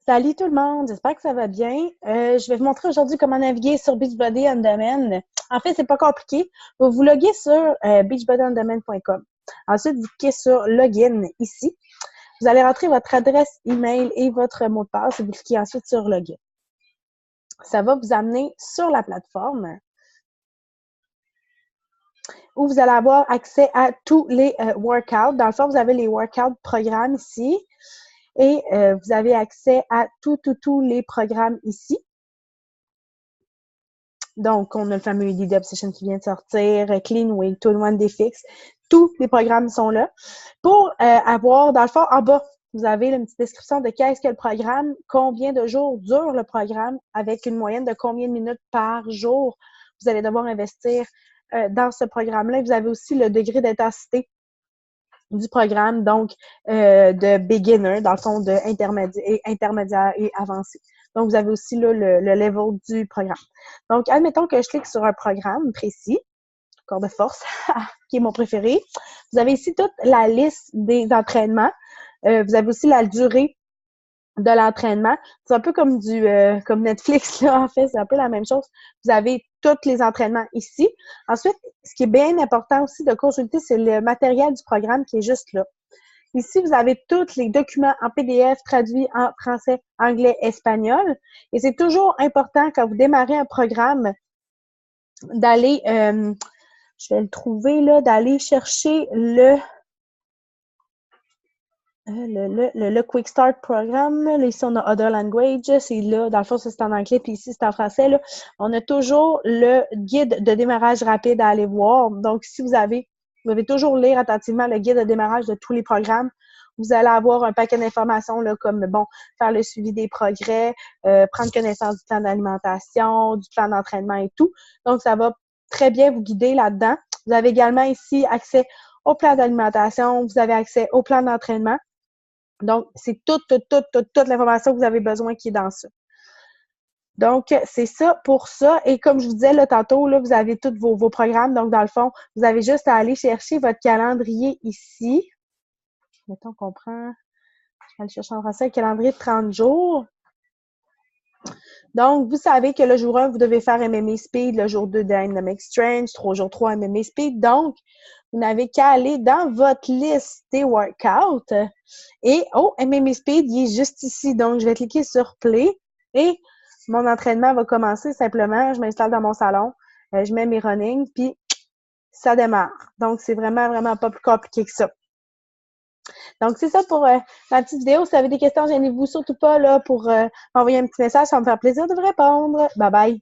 Salut tout le monde, j'espère que ça va bien. Je vais vous montrer aujourd'hui comment naviguer sur Beachbody On Demand. En fait, c'est pas compliqué. Vous vous loguez sur beachbodyondemand.com. Ensuite, vous cliquez sur Login ici. Vous allez rentrer votre adresse email et votre mot de passe et vous cliquez ensuite sur Login. Ça va vous amener sur la plateforme où vous allez avoir accès à tous les workouts. Dans le fond, vous avez les workouts programmes ici. Et vous avez accès à tous les programmes ici. Donc, on a le fameux Lead Obsession qui vient de sortir, Clean Week, Tout One Day Fix. Tous les programmes sont là. Pour avoir, dans le fond, en bas, vous avez une petite description de qu'est-ce que le programme, combien de jours dure le programme, avec une moyenne de combien de minutes par jour vous allez devoir investir dans ce programme-là. Vous avez aussi le degré d'intensité du programme, donc de beginner, dans le fond, de intermédiaire et avancé. Donc, vous avez aussi là, le level du programme. Donc, admettons que je clique sur un programme précis, corps de force, qui est mon préféré. Vous avez ici toute la liste des entraînements. Vous avez aussi la durée de l'entraînement. C'est un peu comme comme Netflix, là, en fait, c'est un peu la même chose. Vous avez tous les entraînements ici. Ensuite, ce qui est bien important aussi de consulter, c'est le matériel du programme qui est juste là. Ici, vous avez tous les documents en PDF traduits en français, anglais, espagnol. Et c'est toujours important quand vous démarrez un programme d'aller, je vais le trouver là, d'aller chercher le Quick Start Program. Là, ici, on a Other Language. C'est là, dans le fond, ça c'est en anglais, puis ici, c'est en français. Là. On a toujours le guide de démarrage rapide à aller voir. Donc, si vous devez toujours lire attentivement le guide de démarrage de tous les programmes. Vous allez avoir un paquet d'informations là, comme, bon, faire le suivi des progrès, prendre connaissance du plan d'alimentation, du plan d'entraînement et tout. Donc, ça va très bien vous guider là-dedans. Vous avez également ici accès au plan d'alimentation. Vous avez accès au plan d'entraînement. Donc, c'est toute l'information que vous avez besoin qui est dans ça. Donc, c'est ça pour ça. Et comme je vous disais là, tantôt, là, vous avez tous vos programmes. Donc, dans le fond, vous avez juste à aller chercher votre calendrier ici. Mettons qu'on prend, je vais aller chercher en français, le calendrier de 30 jours. Donc, vous savez que le jour 1, vous devez faire MMA Speed, le jour 2, Dynamic Strength, jour 3, MMA Speed. Donc, vous n'avez qu'à aller dans votre liste des workouts et, oh, MMA Speed, il est juste ici. Donc, je vais cliquer sur Play et mon entraînement va commencer simplement. Je m'installe dans mon salon, je mets mes running, puis ça démarre. Donc, c'est vraiment pas plus compliqué que ça. Donc, c'est ça pour ma petite vidéo. Si vous avez des questions, gênez-vous surtout pas là pour m'envoyer un petit message. Ça va me faire plaisir de vous répondre. Bye bye!